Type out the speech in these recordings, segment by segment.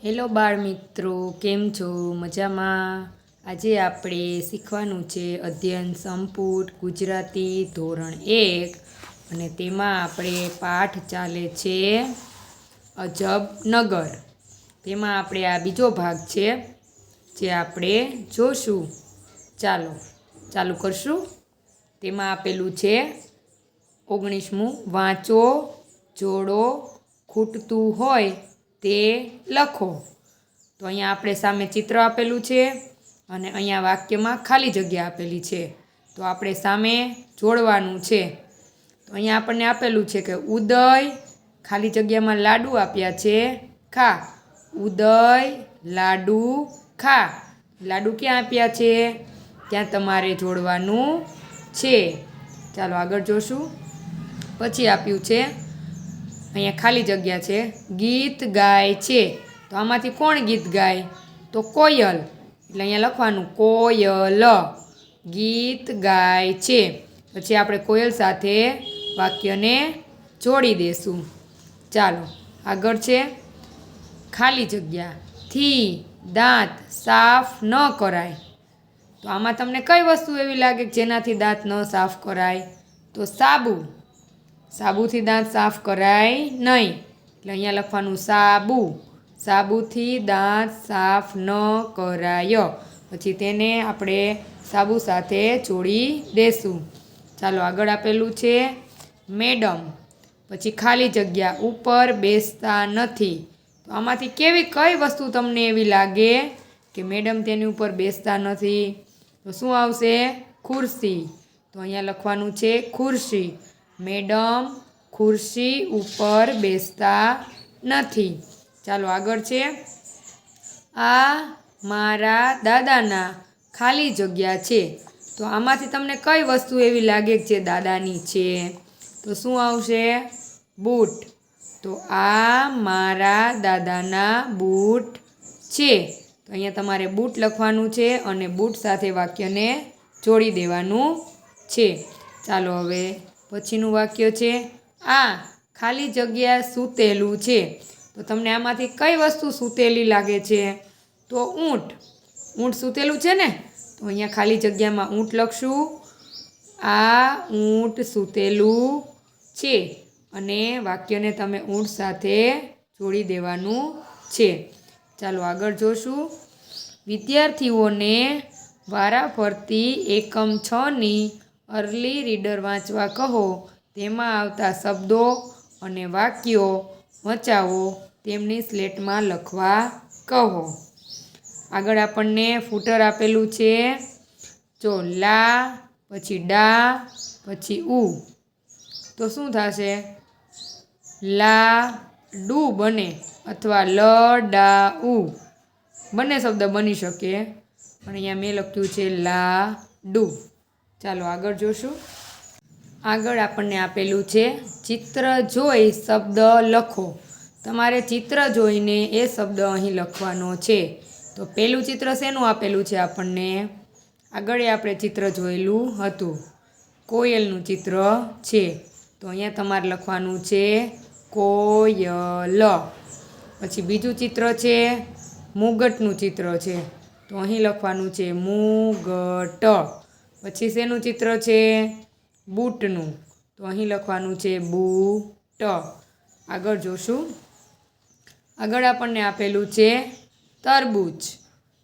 Hello બાળ મિત્રો, કેમ છો? મજામાં? આજે આપણે શીખવાનું છે અધ્યયન સંપુટ ગુજરાતી ધોરણ 1 અને તેમાં આપણે પાઠ ચાલે છે અજબનગર. તેમાં આપણે આ બીજો ભાગ છે જે આપણે જોશું. ચાલુ કરશું. તેમાં આપેલું છે 19મું, વાંચો, જોડો, ખૂટતું હોય તે લખો. તો અહીંયા આપણે સામે ચિત્ર આપેલું છે અને અહીંયા વાક્યમાં ખાલી જગ્યા આપેલી છે. તો આપણે સામે જોડવાનું છે. તો અહીંયા આપણને આપેલું છે કે ઉદય, ખાલી જગ્યામાં લાડુ આપ્યા છે, ખા. ઉદય લાડુ ખા. લાડુ ક્યાં આપ્યા છે? ત્યાં તમારે જોડવાનું છે. ચાલો આગળ જોશું. પછી આપ્યું છે અહીંયા ખાલી જગ્યા છે, ગીત ગાય છે. તો આમાંથી કોણ ગીત ગાય? તો કોયલ. એટલે અહીંયા લખવાનું કોયલ ગીત ગાય છે. પછી આપણે કોયલ સાથે વાક્યને જોડી દેશું. ચાલો આગળ છે ખાલી જગ્યા, થી દાંત સાફ ન કરાય. તો આમાં તમને કઈ વસ્તુ એવી લાગે કે જેનાથી દાંત ન સાફ કરાય? તો સાબુ. સાબુથી દાંત સાફ કરાય નહીં. એટલે અહીંયા લખવાનું સાબુ. સાબુથી દાંત સાફ ન કરાય. પછી તેને આપણે સાબુ સાથે જોડી દેશું. ચાલો આગળ આપેલું છે મેડમ. પછી ખાલી જગ્યા, ઉપર બેસતા નથી. તો આમાંથી કઈ વસ્તુ તમને એવી લાગે કે મેડમ તેની ઉપર બેસતા નથી? તો શું આવશે? ખુરશી. તો અહીંયા લખવાનું છે ખુરશી. મેડમ ખુરશી ઉપર બેસતા નથી. ચાલો આગળ છે આ મારા દાદાના ખાલી જગ્યા છે. તો આમાંથી તમને કઈ વસ્તુ એવી લાગે કે જે દાદાની છે? તો શું આવશે? બૂટ. તો આ મારા દાદાના બૂટ છે. તો અહીંયા તમારે બૂટ લખવાનું છે અને બૂટ સાથે વાક્યને જોડી દેવાનું છે. ચાલો હવે પછીનું વાક્ય છે આ ખાલી જગ્યા સૂતેલું છે. તો તમને આમાંથી કઈ વસ્તુ સૂતેલી લાગે છે? તો ઊંટ. ઊંટ સૂતેલું છે ને? તો અહીંયા ખાલી જગ્યામાં ઊંટ લખશું. આ ઊંટ સૂતેલું છે અને વાક્યને તમે ઊંટ સાથે જોડી દેવાનું છે. ચાલો આગળ જોશું. વિદ્યાર્થીઓને વારાફરતી એકમ 6ની અર્લી રીડર વાંચવા કહો. તેમાં આવતા શબ્દો અને વાક્યો વંચાવો તેમની સ્લેટમાં લખવા કહો. આગળ આપણને ફૂટર આપેલું છે. જો લા, પછી ડા, પછી ઉ. તો શું થશે? લા ડુ બને અથવા લ ડા ઉ બંને શબ્દ બની શકે. પણ અહીંયા મેં લખ્યું છે લા ડુ. ચાલો આગળ જોશું. આગળ આપણને આપેલું છે ચિત્ર જોઈ શબ્દ લખો. તમારે ચિત્ર જોઈને એ શબ્દ અહીં લખવાનો છે. તો પહેલું ચિત્ર શેનું આપેલું છે આપણને? આગળ આપણે ચિત્ર જોયેલું હતું, કોયલનું ચિત્ર છે. તો અહીંયા તમારે લખવાનું છે કોયલ. પછી બીજું ચિત્ર છે મુગટનું ચિત્ર છે. તો અહીં લખવાનું છે મુગટ. પછી શેનું ચિત્ર છે? બૂટનું. તો અહીં લખવાનું છે બૂટ. આગળ જોશું. આગળ આપણને આપેલું છે તરબૂચ.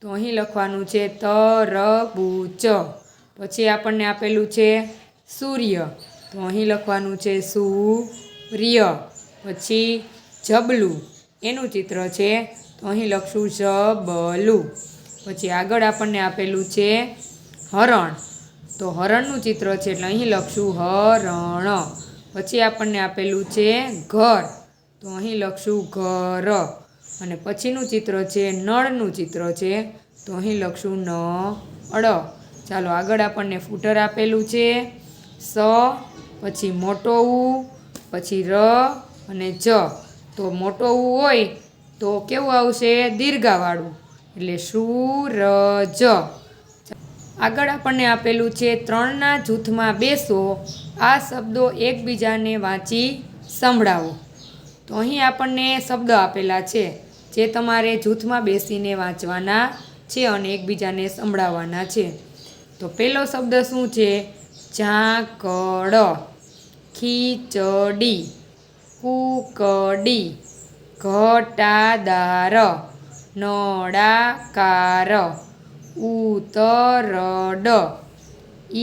તો અહીં લખવાનું છે તરબૂચ. પછી આપણને આપેલું છે સૂર્ય. તો અહીં લખવાનું છે સૂર્ય. પછી જબલું એનું ચિત્ર છે. તો અહીં લખશું જબલું. પછી આગળ આપણને આપેલું છે હરણ. તો હરણનું ચિત્ર છે એટલે અહીં લખશું હરણ. પછી આપણને આપેલું છે ઘર. તો અહીં લખશું ઘર. અને પછીનું ચિત્ર છે નળનું ચિત્ર છે. તો અહીં લખશું નળ. ચાલો આગળ આપણને ફૂટર આપેલું છે સ, પછી મોટો ઉ, પછી ર અને જ. તો મોટો ઉ હોય તો કેવું આવશે? દીર્ઘાવાળું. એટલે સૂરજ. આગળ આપણને આપેલું છે 3ના જૂથમાં બેસો. આ શબ્દો એકબીજાને વાંચી સંભળાવો. તો અહીં આપણને શબ્દ આપેલા છે જે તમારે જૂથમાં બેસીને વાંચવાના છે અને એકબીજાને સંભળાવવાના છે. તો પહેલો શબ્દ શું છે? ઝાકળ, ખીચડી, કુકડી, ઘટાદાર, નળાકાર, ઉતરડ,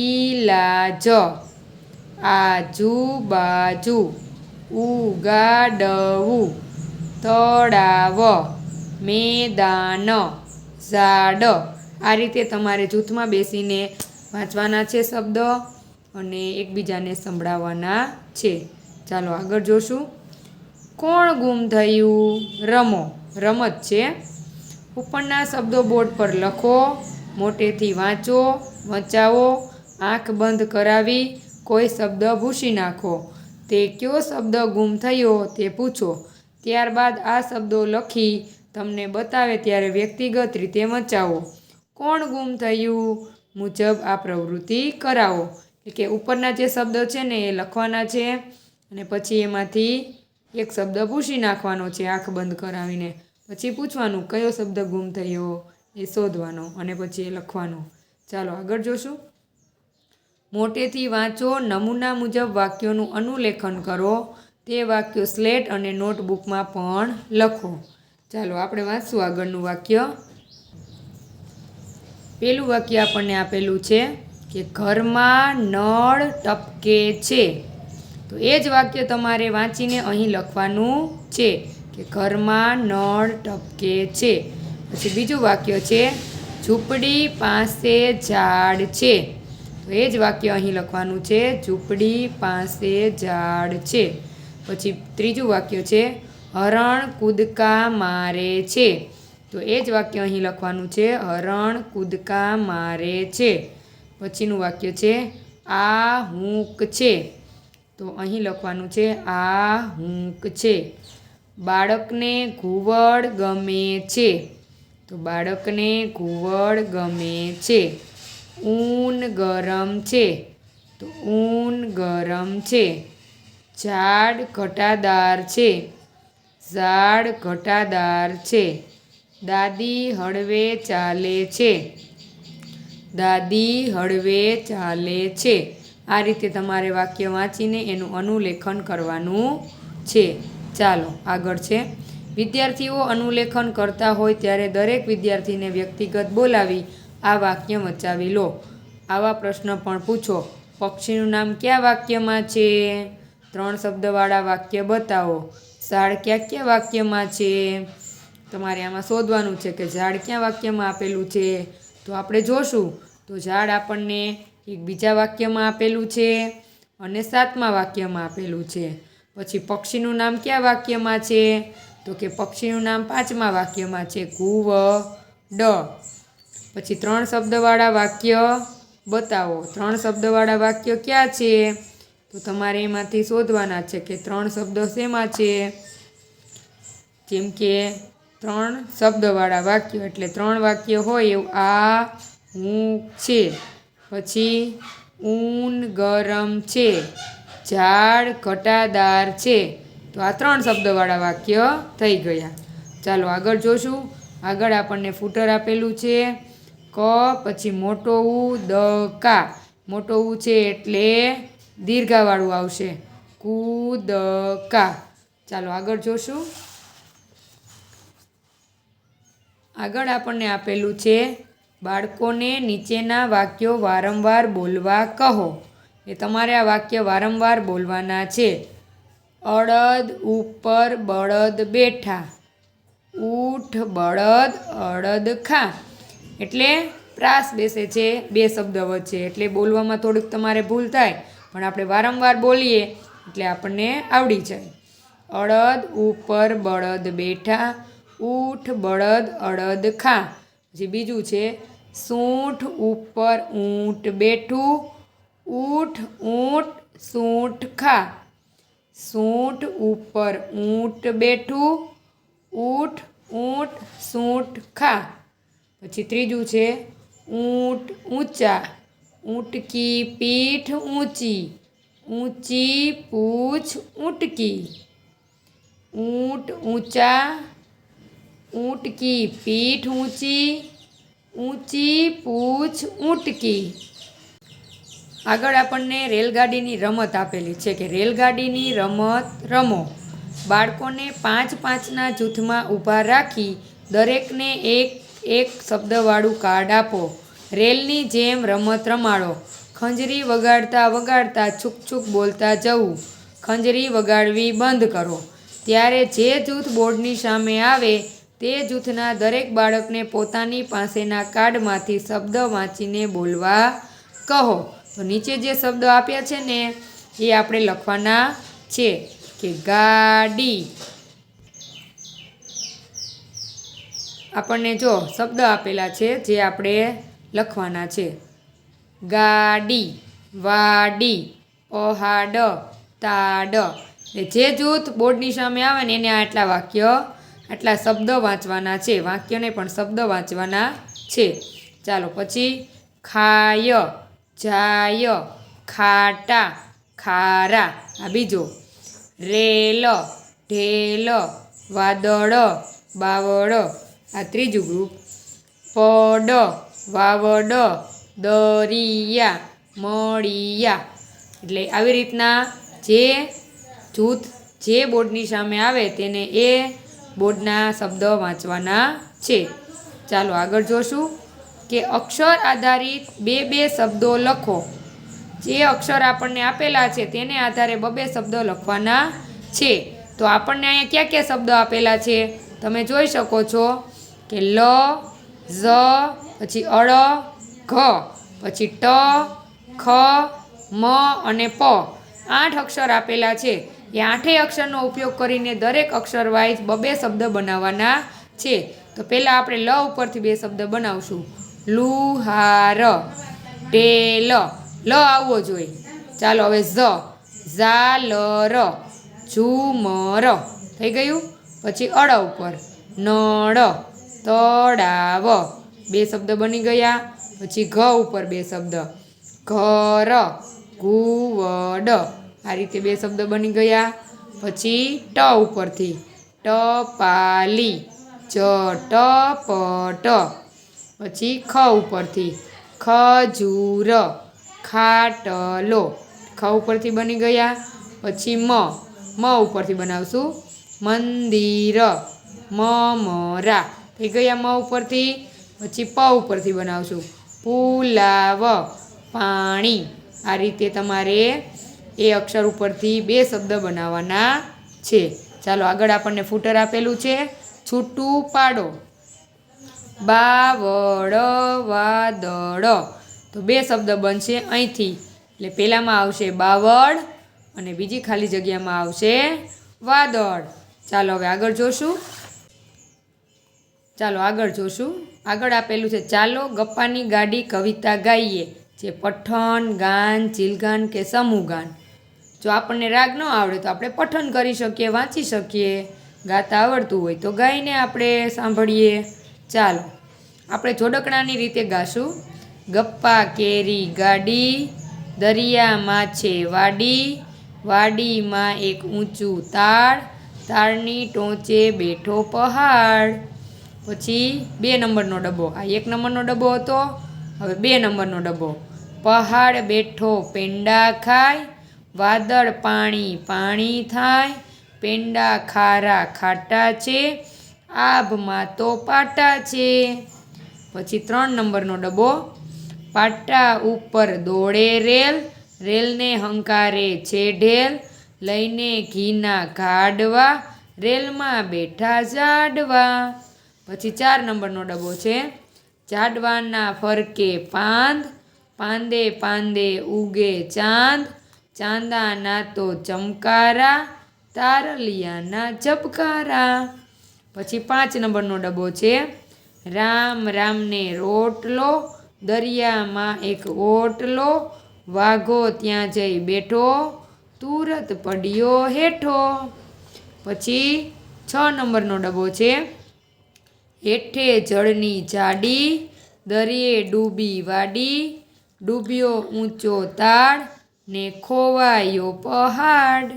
ઈલાજ, આજુબાજુ, ઉગાડવું, તળાવ, મેદાન, ઝાડ. આ રીતે તમારે જૂથમાં બેસીને વાંચવાના છે શબ્દ અને એકબીજાને સંભળાવવાના છે. ચાલો આગળ જોશું. કોણ ગુમ થયું? રમો. રમત છે. ઉપરના શબ્દો બોર્ડ પર લખો, મોટેથી વાંચો, વંચાવો, આંખ બંધ કરાવી કોઈ શબ્દ ભૂંસી નાખો. તે કયો શબ્દ ગુમ થયો તે પૂછો. ત્યારબાદ આ શબ્દો લખી તમને બતાવે ત્યારે વ્યક્તિગત રીતે વંચાવો. કોણ ગુમ થયું મુજબ આ પ્રવૃત્તિ કરાવો. એટલે કે ઉપરના જે શબ્દો છે ને એ લખવાના છે અને પછી એમાંથી એક શબ્દ ભૂંસી નાખવાનો છે આંખ બંધ કરાવીને. પછી પૂછવાનું કયો શબ્દ ગુમ થયો એ શોધવાનો અને પછી એ લખવાનો. ચાલો આગળ જોશું. મોટેથી વાંચો, નમૂના મુજબ વાક્યોનું અનુલેખન કરો. તે વાક્યો સ્લેટ અને નોટબુકમાં પણ લખો. ચાલો આપણે વાંચશું આગળનું વાક્ય. પહેલું વાક્ય આપણને આપેલું છે કે ઘરમાં નળ ટપકે છે. તો એ જ વાક્ય તમારે વાંચીને અહીં લખવાનું છે કે ઘરમાં નળ ટપકે છે. પછી બીજું વાક્ય છે ઝૂંપડી પાસે ઝાડ છે. તો એ જ વાક્ય અહીં લખવાનું છે ઝૂંપડી પાસે ઝાડ છે. પછી ત્રીજું વાક્ય છે હરણ કૂદકા મારે છે. તો એ જ વાક્ય અહીં લખવાનું છે હરણ કૂદકા મારે છે. પછીનું વાક્ય છે આ હૂંક છે. તો અહીં લખવાનું છે આ હૂંક છે. બાળકને ઘુવડ ગમે છે. તો બાળકને ઘુવડ ગમે છે. ઊન ગરમ છે. તો ઊન ગરમ છે. ઝાડ ઘટાદાર છે. ઝાડ ઘટાદાર છે. દાદી હળવે ચાલે છે. દાદી હળવે ચાલે છે. આ રીતે તમારે વાક્ય વાંચીને એનું અનુલેખન કરવાનું છે. ચાલો આગળ છે. વિદ્યાર્થીઓ અનુલેખન કરતા હોય ત્યારે દરેક વિદ્યાર્થીને વ્યક્તિગત બોલાવી આ વાક્ય વંચાવી લો. આવા પ્રશ્ન પણ પૂછો. પક્ષીનું નામ કયા વાક્યમાં છે? 3 શબ્દવાળા વાક્ય બતાવો. ઝાડ કયા વાક્યમાં છે? તમારે આમાં શોધવાનું છે કે ઝાડ ક્યાં વાક્યમાં આપેલું છે. તો આપણે જોશું તો ઝાડ આપણને એક બીજા વાક્યમાં આપેલું છે અને 7મા વાક્યમાં આપેલું છે. પછી પક્ષીનું નામ કયા વાક્યમાં છે? તો કે પક્ષીનું નામ 5મા વાક્યમાં છે ઘુવડ. પછી 3 શબ્દવાળા વાક્ય બતાવો. 3 શબ્દવાળા વાક્ય ક્યાં છે? તો તમારે એમાંથી શોધવાના છે કે 3 શબ્દો શેમાં છે. જેમ કે 3 શબ્દવાળા વાક્યો એટલે 3 વાક્ય હોય એવું આ હૂંક છે. પછી ઊન ગરમ છે. ઝાડ ઘટાદાર છે. તો આ 3 શબ્દવાળા વાક્ય થઈ ગયા. ચાલો આગળ જોશું. આગળ આપણને ફૂટર આપેલું છે ક પછી મોટો ઉ દ કા. મોટો ઉ છે એટલે દીર્ઘાવાળું આવશે કુદકા. ચાલો આગળ જોશું. આગળ આપણને આપેલું છે બાળકોને નીચેના વાક્યો વારંવાર બોલવા કહો. એ તમારે આ વાક્ય વારંવાર બોલવાના છે. અડદ ઉપર બળદ બેઠા. ઊઠ બળદ અડદ ખા. એટલે પ્રાસ બેસે છે 2 શબ્દ વચ્ચે એટલે બોલવામાં થોડુંક તમારે ભૂલ થાય પણ આપણે વારંવાર બોલીએ એટલે આપણને આવડી જાય. અડદ ઉપર બળદ બેઠા. ઊઠ બળદ અડદ ખા. પછી બીજું છે સૂંઠ ઉપર ઊંટ બેઠું. ઊઠ ઊંટ સૂંઠ ખા. સૂંઠ ઉપર ઊંટ બેઠું. ઊઠ ઊંટ સૂંઠ ખા. પછી ત્રીજું છે ઊંટ ઊંચા. ઊંટ કી પીઠ ઊંચી. ઊંચી પૂંછ ઊંટકી. ઊંટ ઊંચા ऊँट की पीठ ऊँची, ऊँची पूछ ऊँट की। આગળ આપણને રેલગાડીની રમત આપેલી છે કે રેલગાડીની રમત રમો. બાળકોને 5-5ના જૂથમાં ઊભા રાખી દરેકને એક એક શબ્દવાળું કાર્ડ આપો. રેલની જેમ રમત રમાડો. ખંજરી વગાડતા વગાડતા છૂક છૂક બોલતા જવું. ખંજરી વગાડવી બંધ કરો. ત્યારે જે જૂથ બોર્ડની સામે આવે તે જૂથના દરેક બાળકને પોતાની પાસેના કાર્ડમાંથી શબ્દ વાંચીને બોલવા કહો. તો નીચે જે શબ્દો આપ્યા છે ને એ આપણે લખવાના છે કે ગાડી. આપણને જો શબ્દ આપેલા છે જે આપણે લખવાના છે. ગાડી, વાડી, પહાડ, તાડ. જે જૂથ બોર્ડની સામે આવે ને એને આટલા વાક્ય આટલા શબ્દ વાંચવાના છે. વાક્ય નહીં પણ શબ્દ વાંચવાના છે. ચાલો પછી ખાય, જાય, ખાટા, ખારા. આ બીજો. રેલ, ઢેલ, વાદળ, બાવળ. આ ત્રીજું ગ્રુપ. પડ, વાવડ, દરિયા, મળિયા. એટલે આવી રીતના જે જૂથ જે બોર્ડની સામે આવે તેને એ બોર્ડના શબ્દ વાંચવાના છે. ચાલો આગળ જોશું કે અક્ષર આધારિત 2-2 શબ્દો લખો. જે અક્ષર આપણને આપેલા છે તેને આધારે 2-2 શબ્દો લખવાના છે. તો આપણને અહીંયા ક્યાં ક્યાં શબ્દો આપેલા છે તમે જોઈ શકો છો કે લ, ઝ, પછી અળ, ઘ, પછી ટ, ખ, મ અને પ. 8 અક્ષર આપેલા છે. એ 8 અક્ષરનો ઉપયોગ કરીને દરેક અક્ષર વાઇઝ 2-2 શબ્દ બનાવવાના છે. તો પહેલાં આપણે લ ઉપરથી 2 શબ્દ બનાવશું. લુહાર, ટેલ. લ આવવો જોઈએ. ચાલો હવે ઝ. ઝાલર, ઝુમર. થઈ ગયું. પછી અળ ઉપર નળ, તળાવ. 2 શબ્દ બની ગયા. પછી ઘ ઉપર 2 શબ્દ. ઘર, ઘુવડ. આ રીતે 2 શબ્દ બની ગયા. પછી ટ ઉપરથી ટપાલી, ચટપટ. પછી ખ ઉપરથી ખજૂર, ખાટલો. ખ ઉપરથી બની ગયા. પછી મ ઉપરથી બનાવશું મંદિર, મમરા. થઈ ગયા મ ઉપરથી. પછી પ ઉપરથી બનાવશું પુલાવ, પાણી. આ રીતે તમારે એ અક્ષર ઉપરથી 2 શબ્દ બનાવવાના છે. ચાલો આગળ આપણને ફૂટર આપેલું છે. છૂટું પાડો. બાવળ, વાદળ. તો 2 શબ્દ બનશે અહીંથી. એટલે પહેલામાં આવશે બાવળ અને બીજી ખાલી જગ્યામાં આવશે વાદળ. ચાલો હવે આગળ જોશું. આગળ આપેલું છે ચાલો ગપ્પાની ગાડી કવિતા ગાઈએ. જે પઠન, ગાન, ચિલગાન કે સમૂહગાન. જો આપણને રાગ ન આવડે તો આપણે પઠન કરી શકીએ, વાંચી શકીએ. ગાતા આવડતું હોય તો ગાઈને આપણે સાંભળીએ. ચાલો આપણે જોડકણાની રીતે ગાશું. ગપ્પા કેરી ગાડી, દરિયામાં છે વાડી, વાડીમાં એક ઊંચું તાળ, તાળની ટોચે બેઠો પહાડ. પછી 2 નંબરનો ડબ્બો. આ 1 નંબરનો ડબ્બો હતો. હવે 2 નંબરનો ડબ્બો. પહાડ બેઠો પેંડા ખાય, વાદળ પાણી પાણી થાય, પેંડા ખારા ખાટા છે, આભમાં તો પાટા છે. પછી 3 નંબરનો ડબ્બો. પાટા ઉપર દોડે રેલ, રેલને હંકારે છે ઢેલ, લઈને ઘીના ગાડવા, રેલમાં બેઠા ઝાડવા. પછી 4 નંબરનો ડબ્બો છે. ઝાડવાના ફરકે પાંદ, પાંદે પાંદે ઉગે ચાંદ, ચાંદાના તો ચમકારા, તારલિયાના ઝબકારા. પછી 5 નંબરનો ડબ્બો છે. રામ રામને રોટલો, દરિયામાં એક ઓટલો, વાઘો ત્યાં જઈ બેઠો, તુરત પડ્યો હેઠો. પછી 6 નંબરનો ડબ્બો છે. હેઠે જળની જાડી, દરિયે ડૂબી વાડી, ડૂબ્યો ઊંચો તાળ ને ખોવાયો પહાડ.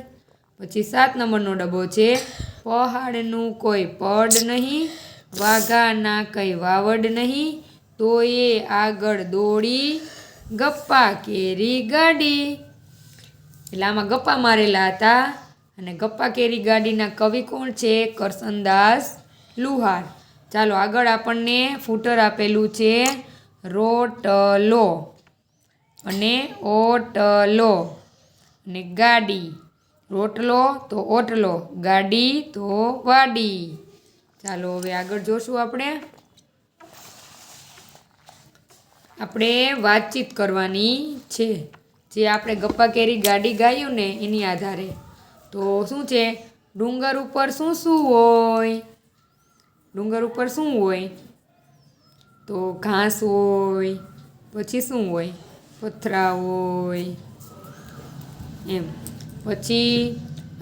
પછી 7 નંબરનો ડબ્બો છે. પહાડનું કોઈ પડ નહીં, વાઘાના કઈ વાવડ નહીં, તો એ આગળ દોડી ગપ્પા કેરી ગાડી. એટલે આમાં ગપ્પા મારેલા હતા. અને ગપ્પા કેરી ગાડીના કવિ કોણ છે? કરસનદાસ લુહાર. ચાલો આગળ આપણને ફૂટર આપેલું છે રોટલો અને ઓટલો અને ગાડી. રોટલો તો ઓટલો, ગાડી તો વાડી. ચાલો હવે આગળ જોશું. આપણે વાતચીત કરવાની છે. જે આપણે ગપ્પા કેરી ગાડી ગાયું ને એની આધારે. તો શું છે? ડુંગર ઉપર શું શું હોય? ડુંગર ઉપર શું હોય? તો ઘાસ હોય, પછી શું હોય? પથરા હોય એમ. પછી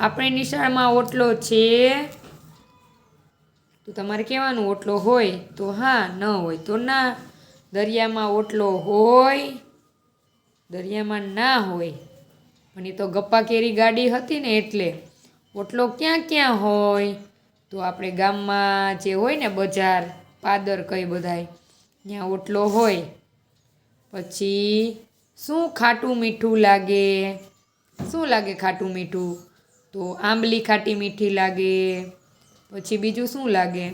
આપણે નિશાળમાં ઓટલો છે, તો તમારે કહેવાનું ઓટલો હોય તો હા, ન હોય તો ના. દરિયામાં ઓટલો હોય, દરિયામાં ના હોય. પણ એ તો ગપ્પા કેરી ગાડી હતી ને એટલે. ઓટલો ક્યાં ક્યાં હોય? તો આપણે ગામમાં જે હોય ને બજાર, પાદર કઈ બધાય, ત્યાં ઓટલો હોય. પછી શું ખાટું મીઠું લાગે? શું લાગે ખાટું મીઠું? તો આંબલી ખાટી મીઠી લાગે. પછી બીજું શું લાગે?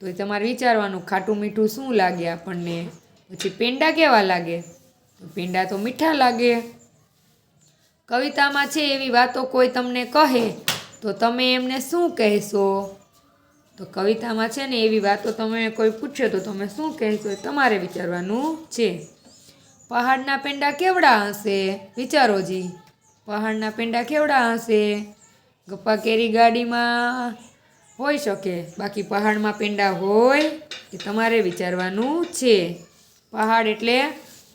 તો એ તમારે વિચારવાનું ખાટું મીઠું શું લાગે આપણને. પછી પેંડા કેવા લાગે? તો પેંડા તો મીઠા લાગે. કવિતામાં છે એવી વાતો કોઈ તમને કહે તો તમે એમને શું કહેશો? તો કવિતામાં છે ને એવી વાતો તમે કોઈ પૂછે તો તમે શું કહેશો એ તમારે વિચારવાનું છે. પહાડના પેંડા કેવડા હશે? વિચારો જી. પહાડના પેંડા કેવડા હશે? ગપ્પા કેરી ગાડીમાં હોઈ શકે, બાકી પહાડમાં પેંડા હોય એ તમારે વિચારવાનું છે. પહાડ એટલે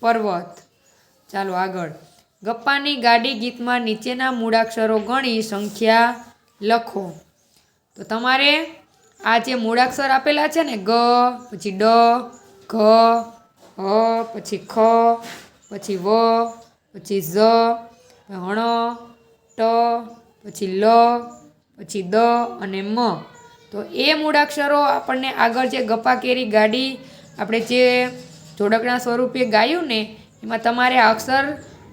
પર્વત. ચાલો આગળ. ગપ્પાની ગાડી ગીતમાં નીચેના મૂળાક્ષરો ગણી સંખ્યા લખો. તો તમારે આ જે મૂળાક્ષર આપેલા છે ને, ગ, પછી ડ, ઘ, હ, પછી ખ, પછી વ, પછી ઝ, ણ, ટ, પછી લ, પછી દ અને મ. તો એ મૂળાક્ષરો આપણને આગળ જે ગપ્પા કેરી ગાડી આપણે જે જોડકણા સ્વરૂપે ગાયું ને, એમાં તમારે આ અક્ષર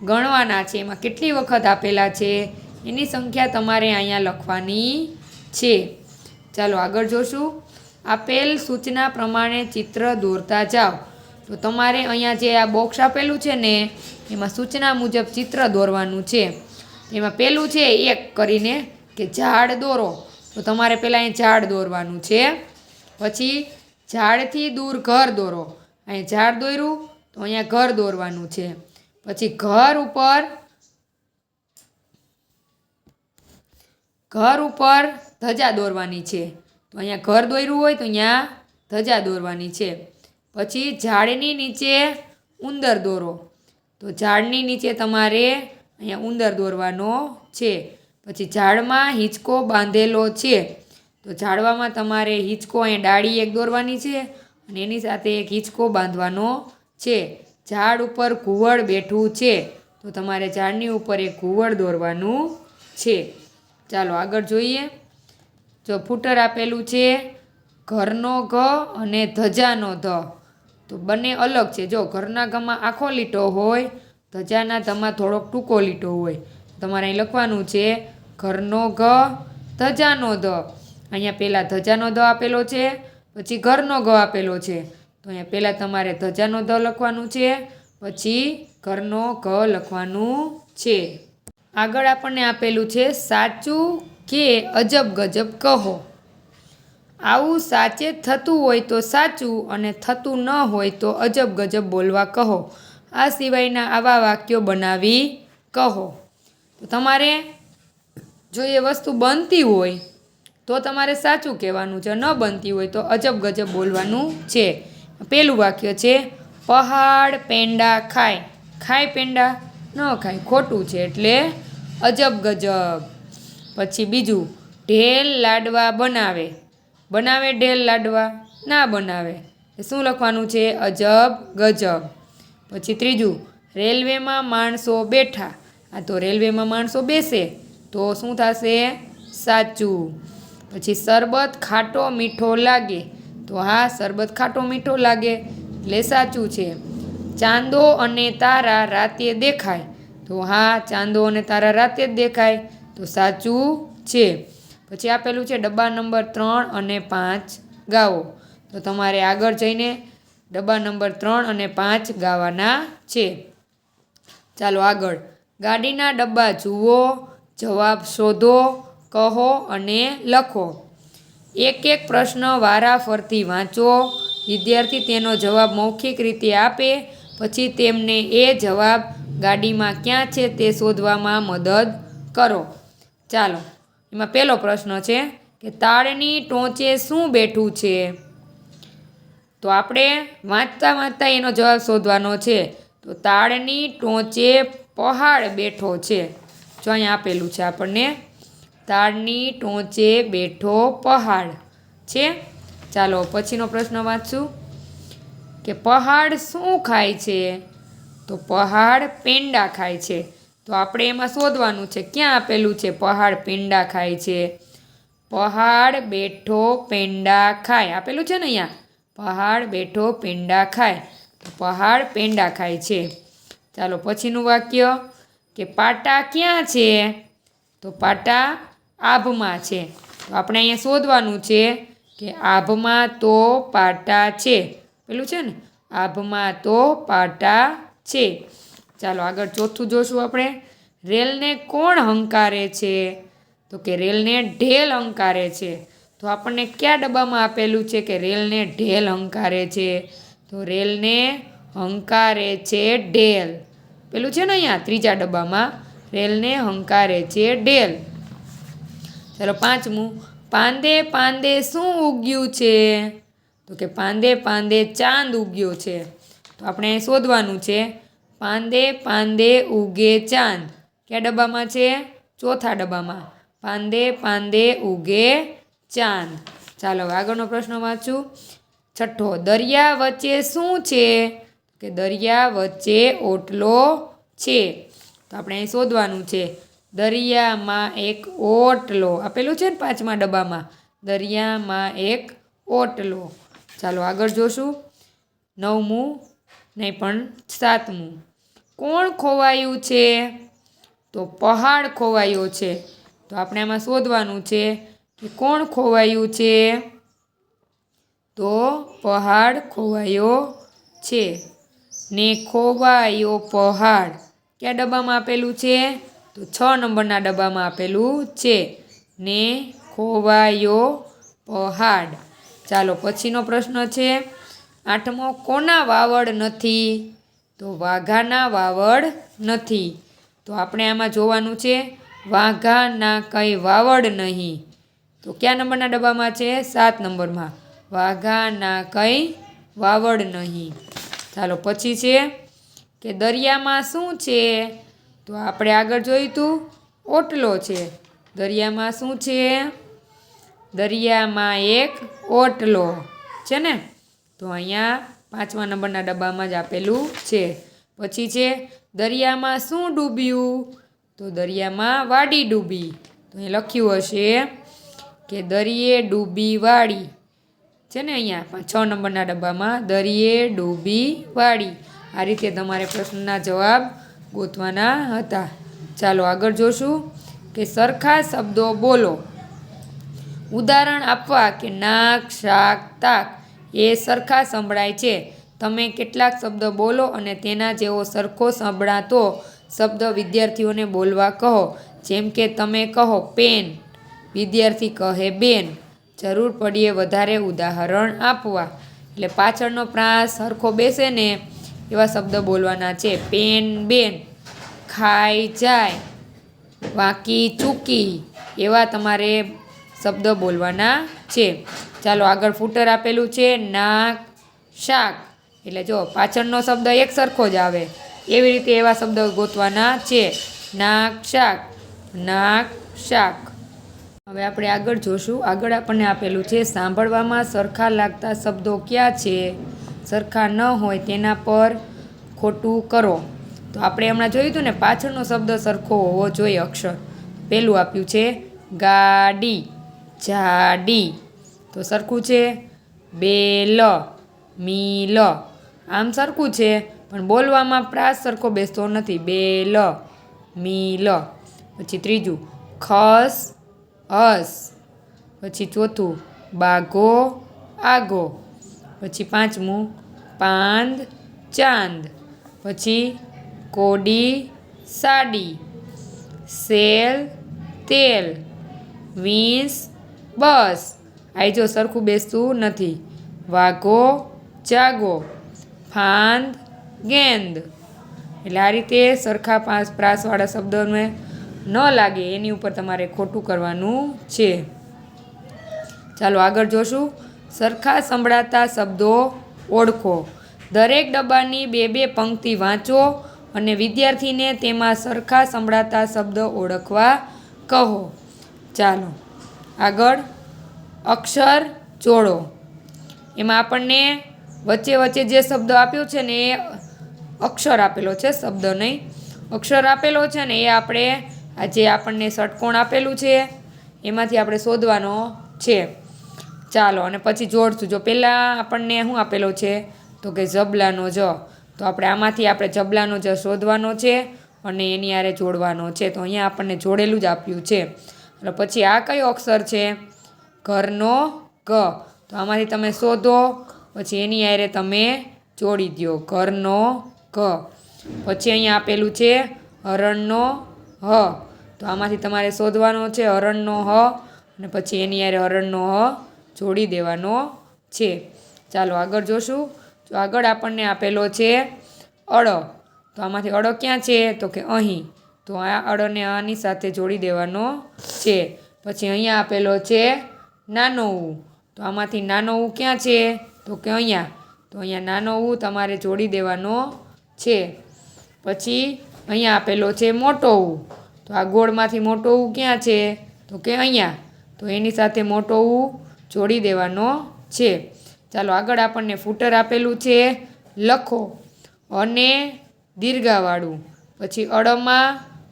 ગણવાના છે. એમાં કેટલી વખત આપેલા છે એની સંખ્યા તમારે અહીંયા લખવાની છે. ચાલો આગળ જોશું. આપેલ સૂચના પ્રમાણે ચિત્ર દોરતા જાઓ. તો તમારે અહીંયા જે આ બોક્સ આપેલું છે ને, એમાં સૂચના મુજબ ચિત્ર દોરવાનું છે. એમાં પહેલું છે 1 કરીને કે ઝાડ દોરો. તો તમારે પહેલાં અહીં ઝાડ દોરવાનું છે. પછી ઝાડથી દૂર ઘર દોરો. અહીં ઝાડ દોર્યું તો અહીંયા ઘર દોરવાનું છે. પછી ઘર ઉપર ધજા દોરવાની છે. તો અહીંયા ઘર દોર્યું હોય તો અહીંયા ધજા દોરવાની છે. પછી ઝાડની નીચે ઉંદર દોરો. તો ઝાડની નીચે તમારે અહીંયા ઉંદર દોરવાનો છે. પછી ઝાડમાં હિંચકો બાંધેલો છે. તો ઝાડવામાં તમારે હિંચકો અહીંયા ડાળી એક દોરવાની છે અને એની સાથે એક હિંચકો બાંધવાનો છે. ઝાડ ઉપર ઘુવડ બેઠું છે. તો તમારે ઝાડની ઉપર એક ઘુવડ દોરવાનું છે. ચાલો આગળ જોઈએ. જો ફૂટર આપેલું છે ઘરનો ઘ અને ધજાનો ધ. તો બંને અલગ છે. જો ઘરના ઘમાં આખો લીટો હોય, ધજાના ધમાં થોડોક ટૂંકો લીટો હોય. તમારે અહીં લખવાનું છે ઘરનો ઘ, ધજાનો ધ. અહીંયા પહેલાં ધજાનો ધ આપેલો છે, પછી ઘરનો ઘ આપેલો છે. તો અહીંયા પહેલાં તમારે ધજાનો ધ લખવાનું છે, પછી ઘરનો ઘ લખવાનું છે. આગળ આપણને આપેલું છે સાચું કે અજબ ગજબ કહો. આવું સાચે થતું હોય તો સાચું અને થતું ન હોય તો અજબ ગજબ બોલવા કહો. આ સિવાયના આવા વાક્યો બનાવી કહો. તો તમારે જો એ વસ્તુ બનતી હોય તો તમારે સાચું કહેવાનું છે, ન બનતી હોય તો અજબ ગજબ બોલવાનું છે. પહેલું વાક્ય છે પહાડ પેંડા ખાય. ખાય પેંડા? ન ખાય, ખોટું છે એટલે અજબ ગજબ. પછી બીજું ઢેલ લાડવા બનાવે. બનાવે ઢેલ લાડવા? ના બનાવે. એ શું લખવાનું છે? અજબ ગજબ. પછી ત્રીજું રેલવેમાં માણસો બેઠા. આ તો રેલવેમાં માણસો બેસે તો શું થશે? સાચું. પછી શરબત ખાટો મીઠો લાગે, તો હા શરબત ખાટો મીઠો લાગે એટલે સાચું છે. ચાંદો અને તારા રાતે દેખાય, તો હા ચાંદો અને તારા રાતે જ દેખાય, તો સાચું છે. પછી આપેલું છે ડબ્બા નંબર 3 અને 5 ગાઓ, તો તમારે આગળ જઈને ડબ્બા નંબર 3 અને 5 ગાવાના છે. ચાલો આગળ, ગાડીના ડબ્બા જુઓ, જવાબ શોધો, કહો અને લખો. એક એક પ્રશ્ન વારાફરતી વાંચો. વિદ્યાર્થી તેનો જવાબ મૌખિક રીતે આપે, પછી તેમને એ જવાબ ગાડીમાં ક્યાં છે તે શોધવામાં મદદ કરો. ચાલો, એમાં પહેલો પ્રશ્ન છે કે તાળની ટોચે શું બેઠું છે? તો આપણે વાંચતા વાંચતા એનો જવાબ શોધવાનો છે. તો તાળની ટોચે પહાડ બેઠો છે. જો અહીંયા આપેલું છે આપણને, તાળની ટોચે બેઠો પહાડ છે. ચાલો પછીનો પ્રશ્ન વાંચશું કે પહાડ શું ખાય છે? તો પહાડ પેંડા ખાય છે. તો આપણે એમાં શોધવાનું છે ક્યાં આપેલું છે પહાડ પેંડા ખાય છે. પહાડ બેઠો પેંડા ખાય આપેલું છે ને અહીંયા, પહાડ બેઠો પેંડા ખાય, તો પહાડ પેંડા ખાય છે. ચાલો પછીનું વાક્ય કે પાટા ક્યાં છે? તો પાટા આભમાં છે. તો આપણે અહીંયા શોધવાનું છે કે આભમાં તો પાટા છે, પેલું છે ને આભમાં તો પાટા છે. ચાલો આગળ ચોથું જોશું આપણે, રેલને કોણ હંકારે છે? તો કે રેલને ઢેલ હંકારે છે. તો આપણને કયા ડબ્બામાં આપેલું છે કે રેલને ઢેલ હંકારે છે? તો રેલને હંકારે છે ઢેલ, પેલું છે ને અહીંયા ત્રીજા ડબ્બામાં, રેલને હંકારે છે ઢેલ. ચાલો પાંચમું, પાંદે પાંદે શું ઉગ્યું છે? તો કે પાંદે પાંદે ચાંદ ઉગ્યો છે. તો આપણે શોધવાનું છે પાંદે પાંદે ઉગે ચાંદ, કયા ડબ્બામાં છે? ચોથા ડબ્બામાં, પાંદે પાંદે ઉગે ચાંદ. ચાલો આગળનો પ્રશ્ન વાંચું. છઠ્ઠો, દરિયા વચ્ચે શું છે? કે દરિયા વચ્ચે ઓટલો છે. તો આપણે અહીં શોધવાનું છે દરિયામાં એક ઓટલો, આપેલું છે ને પાંચમા ડબ્બામાં, દરિયામાં એક ઓટલો. ચાલો આગળ જોશું. નવમું નહીં પણ સાતમું, કોણ ખોવાયું છે? તો પહાડ ખોવાયો છે. તો આપણે આમાં શોધવાનું છે કે કોણ ખોવાયું છે? તો પહાડ ખોવાયો છે. ને ખોવાયો પહાડ કયા ડબ્બામાં આપેલું છે? તો 6 નંબરના ડબ્બામાં આપેલું છે, ને ખોવાયો પહાડ. ચાલો પછીનો પ્રશ્ન છે 8મો, કોના વાવડ નથી? તો વાઘાના વાવડ નથી. તો આપણે આમાં જોવાનું છે વાઘાના કઈ વાવડ નહીં. તો કયા નંબરના ડબ્બામાં છે? 7 નંબરમાં, વાઘાના કઈ વાવડ નહીં. ચાલો પછી છે કે દરિયામાં શું છે? તો આપણે આગળ જોયું હતું ઓટલો છે. દરિયામાં શું છે? દરિયામાં એક ઓટલો છે ને. તો અહીંયા 5મા નંબરના ડબ્બામાં જ આપેલું છે. પછી છે દરિયામાં શું ડૂબ્યું? તો દરિયામાં વાડી ડૂબી. તો અહીં લખ્યું હશે કે દરિયે ડૂબી વાડી છે ને, અહીંયા 6 નંબરના ડબ્બામાં દરિયે ડૂબી વાડી. આ રીતે તમારે પ્રશ્નના જવાબ ગોતવાના હતા. ચાલો આગળ જોશું કે સરખા શબ્દો બોલો. ઉદાહરણ આપવા કે નાક, શાક, તાક એ સરખા સંભળાય છે. તમે કેટલાક શબ્દ બોલો અને તેના જેવો સરખો સંભળાતો શબ્દ વિદ્યાર્થીઓને બોલવા કહો. જેમ કે તમે કહો પેન, વિદ્યાર્થી કહે બેન. જરૂર પડીએ વધારે ઉદાહરણ આપવા. એટલે પાછળનો પ્રાસ સરખો બેસે ને એવા શબ્દ બોલવાના છે. પેન બેન, ખાઈ જાય, વાંકી ચૂકી, એવા તમારે શબ્દ બોલવાના છે. ચાલો આગળ ફૂટર આપેલું છે નાક, શાક, એટલે જો પાછળનો શબ્દ એક સરખો જ આવે એવી રીતે એવા શબ્દ ગોતવાના છે. નાક શાક, નાક શાક. હવે આપણે આગળ જોશું. આગળ આપણને આપેલું છે સાંભળવામાં સરખા લાગતા શબ્દો ક્યાં છે? સરખા ન હોય તેના પર ખોટું કરો. તો આપણે હમણાં જોયું હતું ને પાછળનો શબ્દ સરખો હોવો જોઈએ અક્ષર. પહેલું આપ્યું છે ગાડી જાડી. તો સરખું છે. બેલ, મીલ. આમ સરખું છે પણ બોલવામાં પ્રાસ સરખો બેસતો નથી. બેલ, મીલ. પછી ત્રીજું ખસ, હસ. પછી ચોથું બાઘો, આગો. પછી પાંચમું પાંદ, ચાંદ. પછી કોડી, સાડી. સેલ, તેલ. વીસ, બસ. આ જો સરખું બેસતું નથી. વાઘો, જાગો. ફાંદ, ગેંદ. એટલે આ રીતે સરખા પ્રાસવાળા શબ્દોને ન લાગે એની ઉપર તમારે ખોટું કરવાનું છે. ચાલો આગળ જોશું. સરખા સંભળાતા શબ્દો ઓળખો. દરેક ડબ્બાની 2-2 પંક્તિ વાંચો અને વિદ્યાર્થીને તેમાં સરખા સંભળાતા શબ્દ ઓળખવા કહો. ચાલો આગળ અક્ષર જોડો. એમાં આપણને વચ્ચે વચ્ચે જે શબ્દ આપ્યો છે ને એ અક્ષર આપેલો છે, શબ્દ નહીં. અક્ષર આપેલો છે ને એ આપણે આ જે આપણને ષટકોણ આપેલું છે એમાંથી આપણે શોધવાનો છે. ચાલો અને પછી જોડશું. જો પહેલાં આપણને શું આપેલો છે તો કે જબલાનો જ. તો આપણે આમાંથી આપણે જબલાનો જ શોધવાનો છે અને એની હારે જોડવાનો છે. તો અહીંયા આપણને જોડેલું જ આપ્યું છે. એટલે પછી આ કયો અક્ષર છે? ઘરનો ગ. તો આમાંથી તમે શોધો પછી એની હારે તમે જોડી દો. ઘરનો ઘ. પછી અહીંયા આપેલું છે હરણનો હ. તો આમાંથી તમારે શોધવાનો છે હરણનો હ અને પછી એની હારે હરણનો હ જોડી દેવાનો છે. ચાલો આગળ જોશું. તો આગળ આપણને આપેલો છે અળ. તો આમાંથી અળ ક્યાં છે તો કે અહીં. તો આ અળને આની સાથે જોડી દેવાનો છે. પછી અહીંયા આપેલો છે નાનો ઉ. તો આમાંથી નાનો ઉ ક્યાં છે તો કે અહીંયા. તો અહીંયા નાનો ઉ તમારે જોડી દેવાનો છે. પછી અહીંયા આપેલો છે મોટો ઉ. તો આ ગોળમાંથી મોટો ઉ ક્યાં છે તો કે અહીંયા. તો એની સાથે મોટો ઉ જોડી દેવાનો છે. ચાલો આગળ આપણને ફૂટર આપેલું છે લખો. અને દીર્ઘાવાળું, પછી અળમાં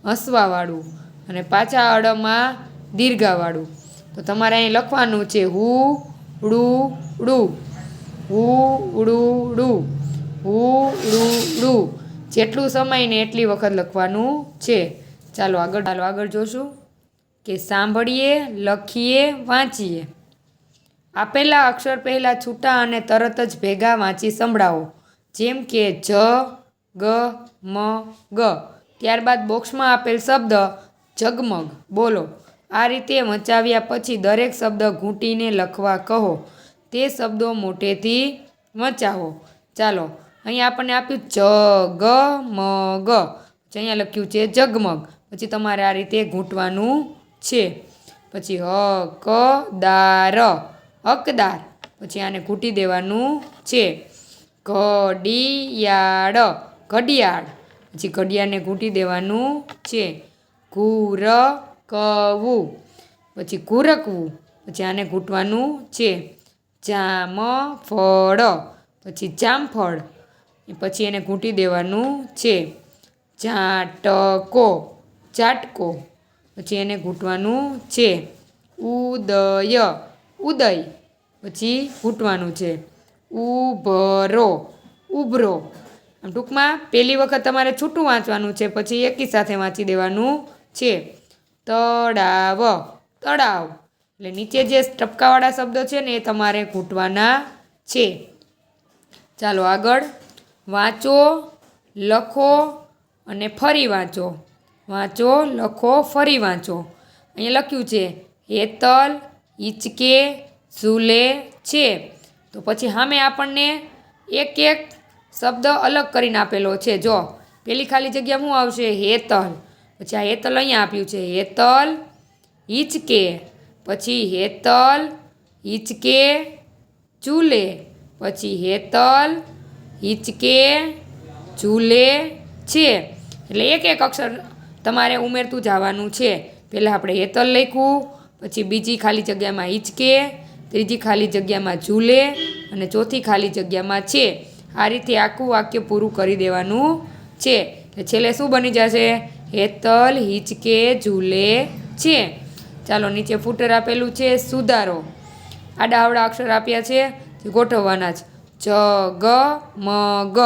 હસવાવાળું અને પાછા અળમાં દીર્ઘાવાળું. તો તમારે અહીં લખવાનું છે હુ do do. Who do do. Who do do. જેટલું સમય ને એટલી વખત લખવાનું છે. ચાલો આગળ જોશું કે સાંભળીએ, લખીએ, વાંચીએ. આપેલા અક્ષર પહેલાં છૂટા અને તરત જ ભેગા વાંચી સંભળાવો. જેમ કે જ, ગ, મ, ગ. ત્યારબાદ બોક્સમાં આપેલ શબ્દ ઝગમગ બોલો. આ રીતે વંચાવ્યા પછી દરેક શબ્દ ઘૂંટીને લખવા કહો. તે શબ્દો મોટેથી વંચાવો. ચાલો અહીંયા આપણને આપ્યું જ, ગ, મ, ગ. પછી અહીંયા લખ્યું છે ઝગમગ. પછી તમારે આ રીતે ઘૂંટવાનું છે. પછી હકદાર, હકદાર. પછી આને ઘૂંટી દેવાનું છે. ઘડિયાળ, ઘડિયાળ. પછી ઘડિયાળને ઘૂંટી દેવાનું છે. ઘૂરકવું, પછી ઘૂરકવું. પછી આને ઘૂંટવાનું છે. જામફળ, પછી જામફળ. પછી એને ઘૂંટી દેવાનું છે. ઝાટકો, ઝાટકો. પછી એને ઘૂંટવાનું છે. ઉદય, ઉદય. પછી ઘૂંટવાનું છે. ઉભરો, ઉભરો. આમ ટૂંકમાં પહેલી વખત તમારે છૂટું વાંચવાનું છે પછી એકી સાથે વાંચી દેવાનું છે. તળાવ, તળાવ. એટલે નીચે જે ટપકાવાળા શબ્દો છે ને એ તમારે ઘૂંટવાના છે. ચાલો આગળ વાંચો, લખો અને ફરી વાંચો. વાંચો, લખો, ફરી વાંચો. અહીંયા લખ્યું છે હેતલ હિંચકે ઝૂલે છે. તો પછી સામે આપણને એક એક શબ્દ અલગ કરીને આપેલો છે. જો પેલી ખાલી જગ્યા શું આવશે? હેતલ. પછી આ હેતલ અહીંયા આપ્યું છે. હેતલ હિંચકે. પછી હેતલ હિંચકે ઝૂલે. પછી હેતલ હિંચકે ઝૂલે છે. એટલે એક એક અક્ષર તમારે ઉમેરતું જવાનું છે. પહેલાં આપણે હેતલ લખ્યું, પછી બીજી ખાલી જગ્યામાં હિંચકે, ત્રીજી ખાલી જગ્યામાં ઝૂલે અને ચોથી ખાલી જગ્યામાં છે. આ રીતે આખું વાક્ય પૂરું કરી દેવાનું છે. છેલ્લે શું બની જશે? હેતલ હિંચકે ઝૂલે છે. ચાલો નીચે ફૂટર આપેલું છે સુધારો. આડા અવળા અક્ષર આપ્યા છે જે ગોઠવવાના જ. જ ગ મ ગ.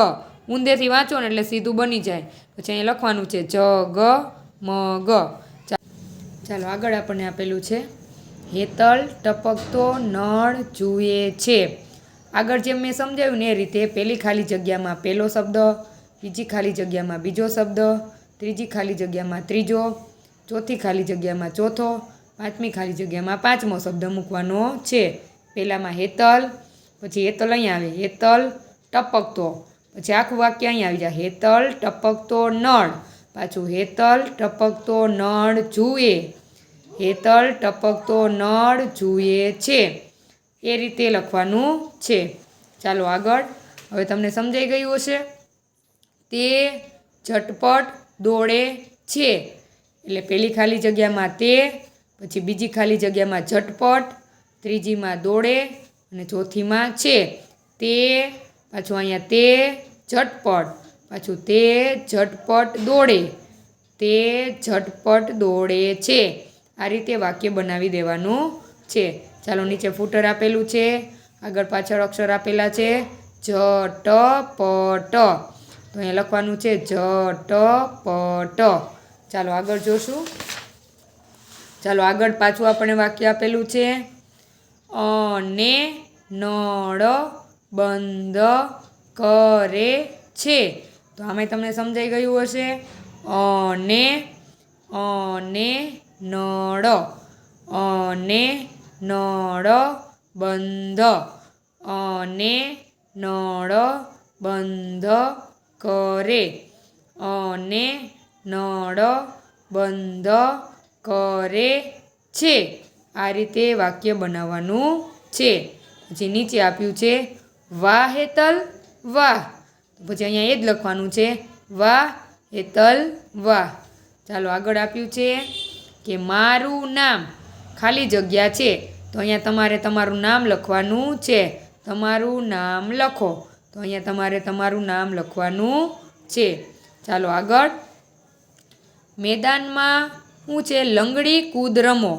ઊંધેથી વાંચો ને એટલે સીધું બની જાય. પછી અહીં લખવાનું છે જ ગ મ ગ. ચાલો આગળ આપણને આપેલું છે હેતલ ટપકતો નળ જુએ છે. આગળ જેમ મેં સમજાવ્યું ને એ રીતે પહેલી ખાલી જગ્યામાં પહેલો શબ્દ, બીજી ખાલી જગ્યામાં બીજો શબ્દ, ત્રીજી ખાલી જગ્યામાં ત્રીજો, ચોથી ખાલી જગ્યામાં ચોથો, પાંચમી ખાલી જગ્યામાં પાંચમો શબ્દ મૂકવાનો છે. પહેલામાં હેતલ, પછી હેતલ અહીંયા આવે હેતલ ટપકતો, પછી આખું વાક્ય અહીંયા આવી જાય હેતલ ટપકતો નળ, પાછું હેતલ ટપકતો નળ જુએ, હેતલ ટપકતો નળ જુએ છે. એ રીતે લખવાનું છે. ચાલો આગળ. હવે તમને સમજાઈ ગયું હશે. તે ઝટપટ દોડે છે. એટલે પહેલી ખાલી જગ્યામાં તે, પછી બીજી ખાલી જગ્યામાં ઝટપટ, ત્રીજીમાં દોડે અને ચોથીમાં છે. તે, પાછું અહીંયા તે ઝટપટ, પાછું તે ઝટપટ દોડે, તે ઝટપટ દોડે છે. આ રીતે વાક્ય બનાવી દેવાનું છે. ચાલો નીચે ફૂટર આપેલું છે, આગળ પાછળ અક્ષર આપેલા છે ઝટપટ. તો અહીંયા લખવાનું છે ઝટપટ. ચાલો આગળ જોશું. ચાલો આગળ પાછું આપણે વાક્ય આપેલું છે અને નળ બંધ કરે છે. તો આમાં તમને સમજાઈ ગયું હશે. અને નળ, અને નળ બંધ, અને નળ બંધ કરે, અને નળ બંધ કરે છે. આ રીતે વાક્ય બનાવવાનું છે. પછી નીચે આપ્યું છે વાહ હેતલ વાહ. પછી અહીંયા એ જ લખવાનું છે વાહ હેતલ વાહ. ચાલો આગળ આપ્યું છે કે મારું નામ ખાલી જગ્યા છે. તો અહીંયા તમારે તમારું નામ લખવાનું છે. તમારું નામ લખો. તો અહીંયા તમારે તમારું નામ લખવાનું છે. ચાલો આગળ. મેદાનમાં શું છે લંગડી કૂદ રમો.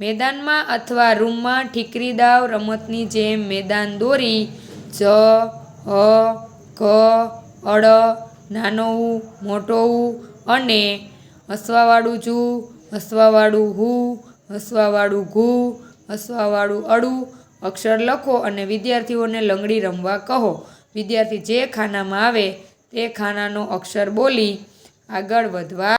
મેદાનમાં અથવા રૂમમાં ઠીકરી દાવ રમતની જેમ મેદાન દોરી જ હ ક અડ નાનો ઉ મોટો ઉ અને હસવાવાળું જુ, હસવાવાળું હું, હસવાવાળું ઘુ, હસવાવાળું અડું અક્ષર લખો અને વિદ્યાર્થીઓને લંગડી રમવા કહો. વિદ્યાર્થી જે ખાનામાં આવે તે ખાનાનો અક્ષર બોલી આગળ વધવા